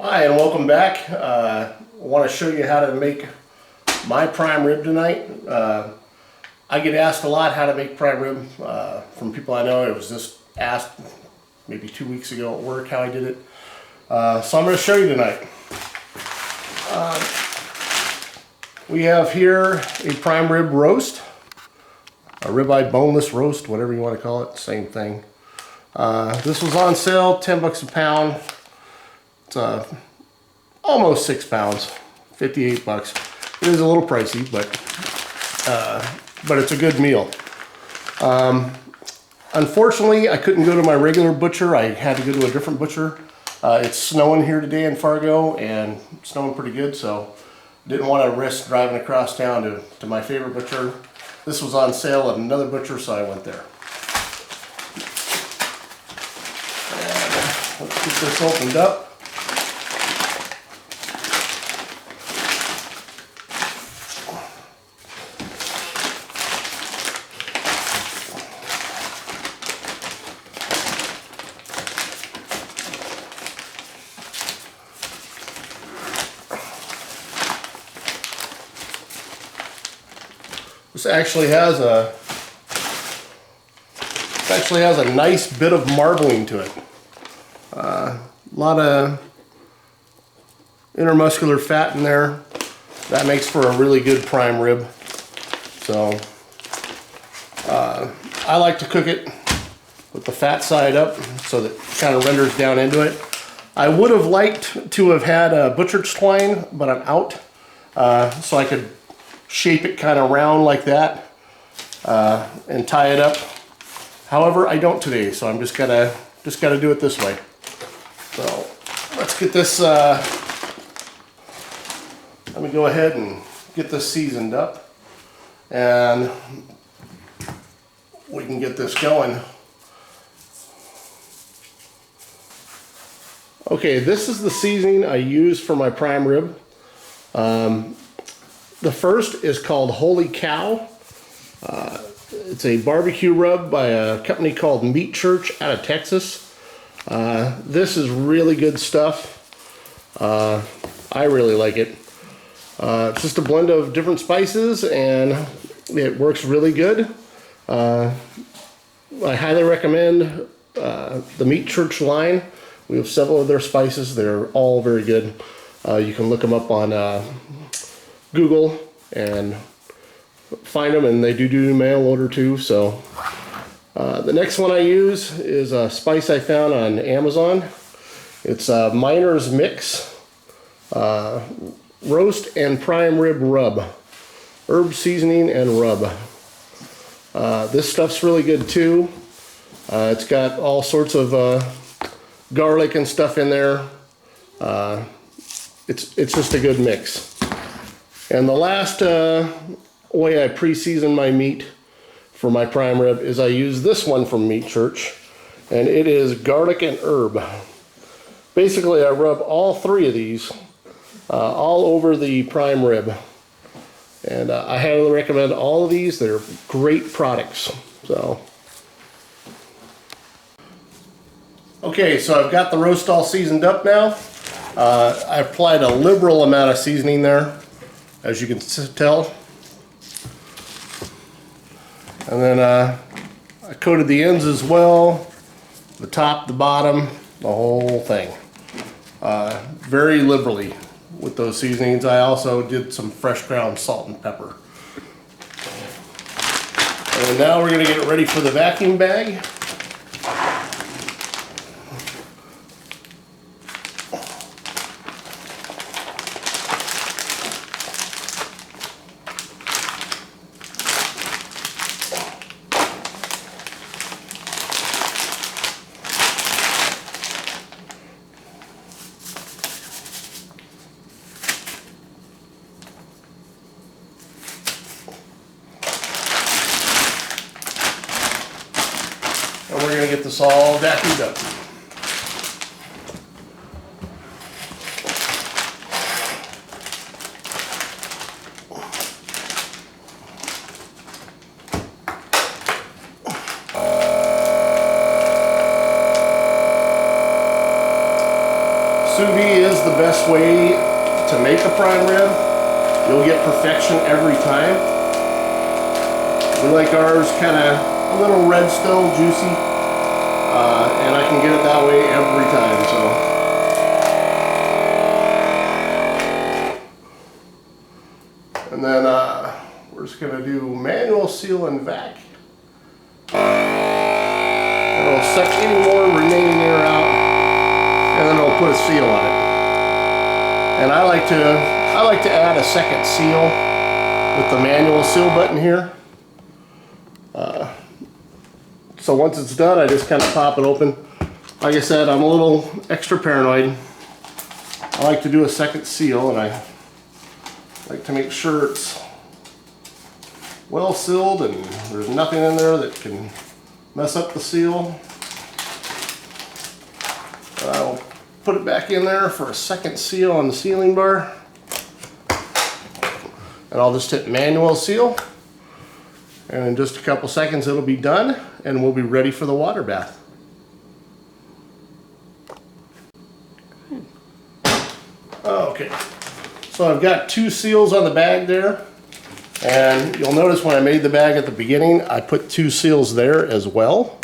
Hi and welcome back. I want to show you how to make my prime rib tonight. I get asked a lot how to make prime rib from people I know. It was just asked maybe 2 weeks ago at work how I did it. So I'm going to show you tonight. We have here a prime rib roast, a ribeye boneless roast, whatever you want to call it, same thing. This was on sale, 10 bucks a pound. It's almost 6 pounds, 58 bucks. It is a little pricey, but it's a good meal. Unfortunately, I couldn't go to my regular butcher. I had to go to a different butcher. It's snowing here today in Fargo, and it's snowing pretty good, so didn't want to risk driving across town to my favorite butcher. This was on sale at another butcher, so I went there. And let's get this opened up. This actually has a nice bit of marbling to it. A lot of intermuscular fat in there. That makes for a really good prime rib. So I like to cook it with the fat side up so that it kind of renders down into it. I would have liked to have had a butcher's twine, but I'm out, so I could shape it kind of round like that and tie it up. However, I don't today, so I'm just gotta do it this way. So let's get this. Let me go ahead and get this seasoned up, and we can get this going. Okay, this is the seasoning I use for my prime rib. The first is called Holy Cow. It's a barbecue rub by a company called Meat Church out of Texas. This is really good stuff. I really like it. It's just a blend of different spices and it works really good. I highly recommend the Meat Church line. We have several of their spices. They're all very good. You can look them up on Google and find them, and they do mail order too. So the next one I use is a spice I found on Amazon. It's a Miner's Mix roast and prime rib rub, herb seasoning and rub. This stuff's really good too. It's got all sorts of garlic and stuff in there. It's just a good mix. And the last way I pre-season my meat for my prime rib is I use this one from Meat Church, and it is garlic and herb. Basically, I rub all three of these all over the prime rib, and I highly recommend all of these. They're great products. So, okay, so I've got the roast all seasoned up now. I applied a liberal amount of seasoning there, as you can tell. And then I coated the ends as well, the top, the bottom, the whole thing. Very liberally with those seasonings. I also did some fresh ground salt and pepper. And now we're going to get it ready for the vacuum bag. And we're going to get this all vacuumed up. Sous vide is the best way to make a prime rib. You'll get perfection every time. We like ours kind of a little red still, juicy, and I can get it that way every time. So, and then we're just going to do manual seal and vac. It'll suck any more remaining air out, and then it'll put a seal on it. And I like to add a second seal with the manual seal button here. So once it's done, I just kind of pop it open. Like I said, I'm a little extra paranoid. I like to do a second seal, and I like to make sure it's well sealed and there's nothing in there that can mess up the seal. I'll put it back in there for a second seal on the sealing bar. And I'll just hit manual seal. And in just a couple seconds it'll be done and we'll be ready for the water bath. Okay, so I've got 2 seals on the bag there. And you'll notice when I made the bag at the beginning, I put 2 seals there as well.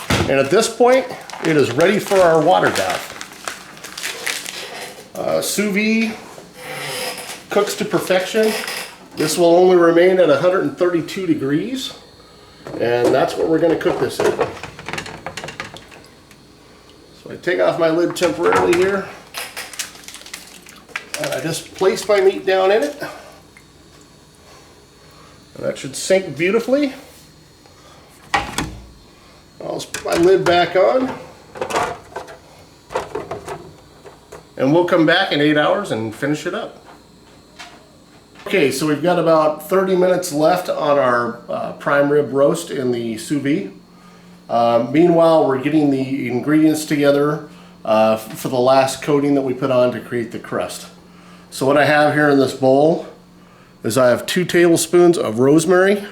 And at this point, it is ready for our water bath. Sous vide cooks to perfection. This will only remain at 132 degrees. And that's what we're going to cook this in. So I take off my lid temporarily here. And I just place my meat down in it. And that should sink beautifully. I'll just put my lid back on. And we'll come back in 8 hours and finish it up. Okay, so we've got about 30 minutes left on our prime rib roast in the sous vide. Meanwhile, we're getting the ingredients together for the last coating that we put on to create the crust. So what I have here in this bowl is I have 2 tablespoons of rosemary,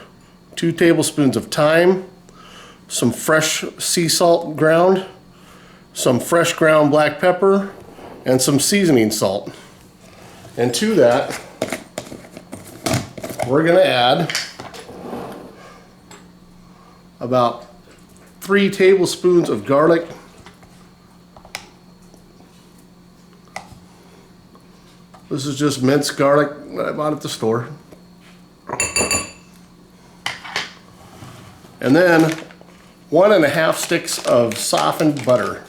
2 tablespoons of thyme, some fresh sea salt ground, some fresh ground black pepper, and some seasoning salt. And to that, we're going to add about 3 tablespoons of garlic, this is just minced garlic that I bought at the store. And then 1½ sticks of softened butter.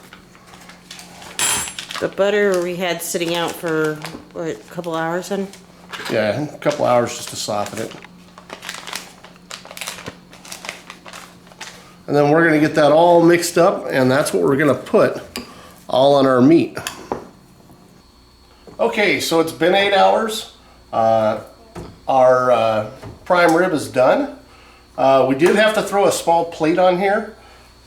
The butter we had sitting out for, what, a couple hours then? Yeah, a couple hours just to soften it. And then we're going to get that all mixed up, and that's what we're going to put all on our meat. Okay, so it's been 8 hours. Our prime rib is done. We did have to throw a small plate on here,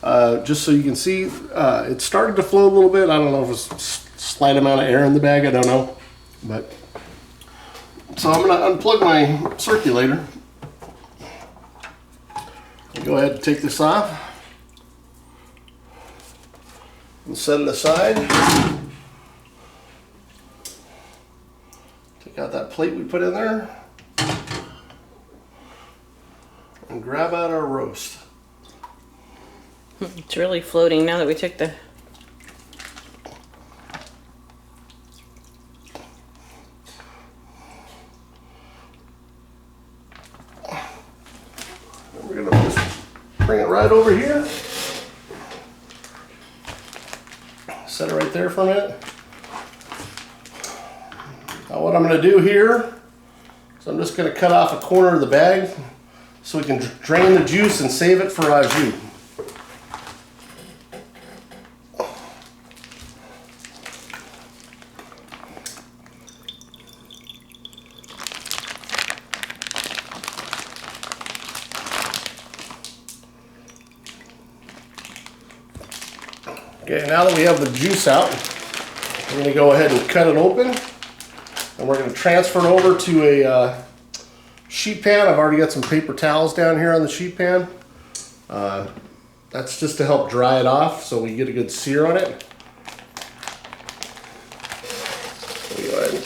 just so you can see. It started to flow a little bit. I don't know if it's a slight amount of air in the bag, I don't know. But so I'm going to unplug my circulator. Go ahead and take this off and set it aside. Take out that plate we put in there and grab out our roast. It's really floating now that we took the... We're going to just bring it right over here. Set it right there for a minute. Now what I'm going to do here is I'm just going to cut off a corner of the bag so we can drain the juice and save it for au jus. Okay, now that we have the juice out, we're going to go ahead and cut it open, and we're going to transfer it over to a sheet pan. I've already got some paper towels down here on the sheet pan. That's just to help dry it off so we get a good sear on it.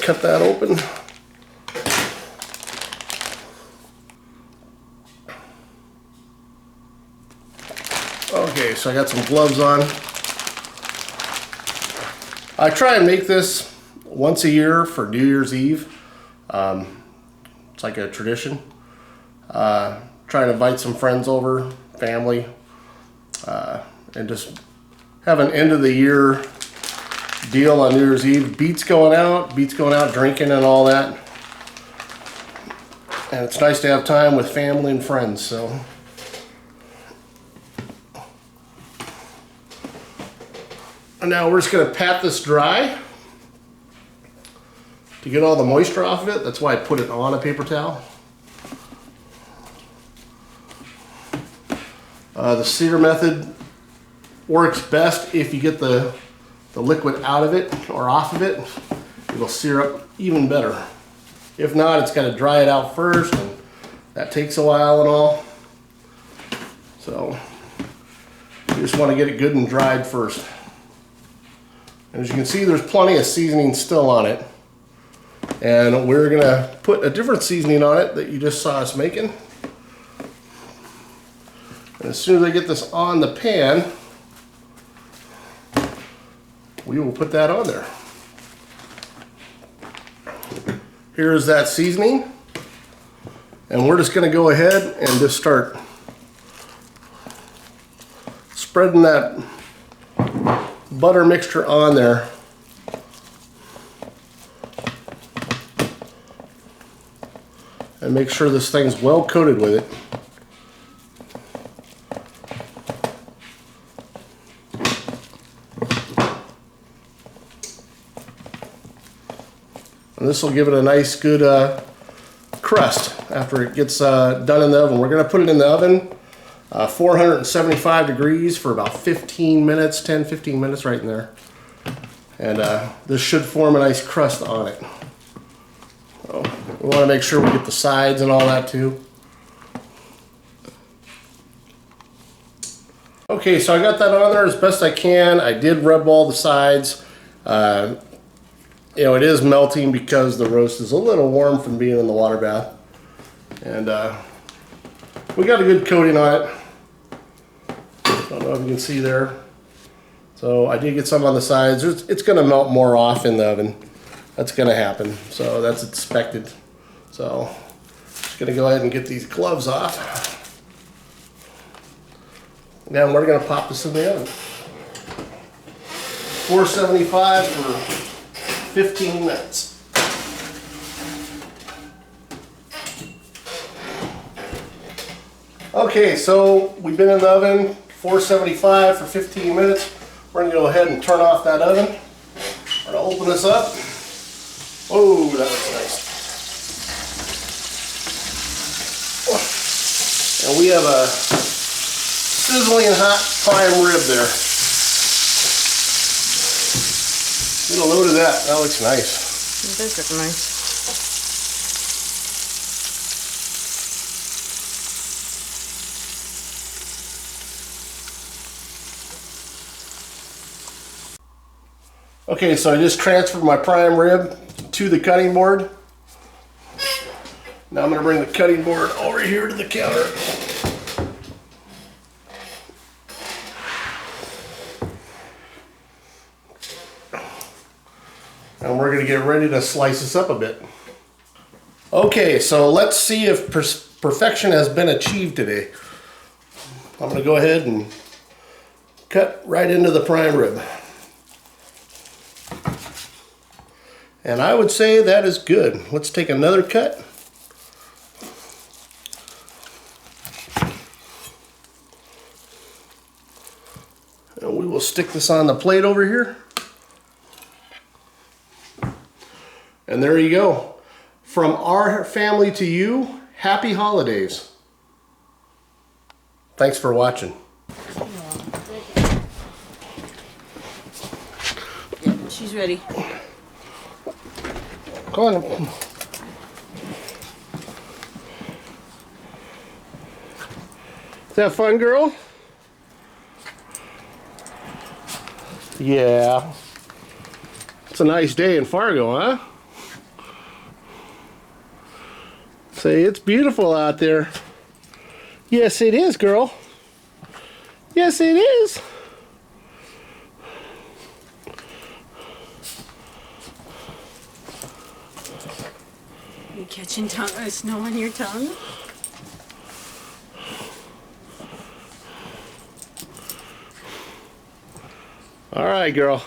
cut that open. Okay, so I got some gloves on. I try and make this once a year for New Year's Eve. It's like a tradition. Try to invite some friends over, family, and just have an end of the year deal on New Year's Eve. Beats going out, drinking and all that. And it's nice to have time with family and friends, so. And now we're just gonna pat this dry to get all the moisture off of it. That's why I put it on a paper towel. The sear method works best if you get the liquid out of it or off of it. It'll sear up even better. If not, it's got to dry it out first, and that takes a while and all. So you just want to get it good and dried first. And as you can see, there's plenty of seasoning still on it. And we're gonna put a different seasoning on it that you just saw us making. And as soon as I get this on the pan, we will put that on there. Here's that seasoning. And we're just gonna go ahead and just start spreading that butter mixture on there. And make sure this thing's well coated with it. And this will give it a nice good crust after it gets done in the oven. We're gonna put it in the oven 475 degrees for about 15 minutes, 10-15 minutes right in there. And this should form a nice crust on it. So we want to make sure we get the sides and all that too. Okay, so I got that on there as best I can. I did rub all the sides. You know, it is melting because the roast is a little warm from being in the water bath. And we got a good coating on it. I don't know if you can see there. So I did get some on the sides. It's going to melt more off in the oven. That's going to happen. So that's expected. So just going to go ahead and get these gloves off. Now we're going to pop this in the oven. 475 for 15 minutes. Okay, so we've been in the oven 475 for 15 minutes. We're gonna go ahead and turn off that oven. We're gonna open this up. Oh, that looks nice. And we have a sizzling hot prime rib there. Get a load of that. That looks nice. It does look nice. Okay, so I just transferred my prime rib to the cutting board. Now I'm going to bring the cutting board over here to the counter. And we're going to get ready to slice this up a bit. Okay, so let's see if perfection has been achieved today. I'm going to go ahead and cut right into the prime rib. And I would say that is good. Let's take another cut. And we will stick this on the plate over here. And there you go. From our family to you, happy holidays. Thanks for watching. Yeah, she's ready. Go on. Is that fun, girl? Yeah. It's a nice day in Fargo, huh? Say, it's beautiful out there. Yes, it is, girl. Yes, it is. You catching snow on your tongue? All right, girl.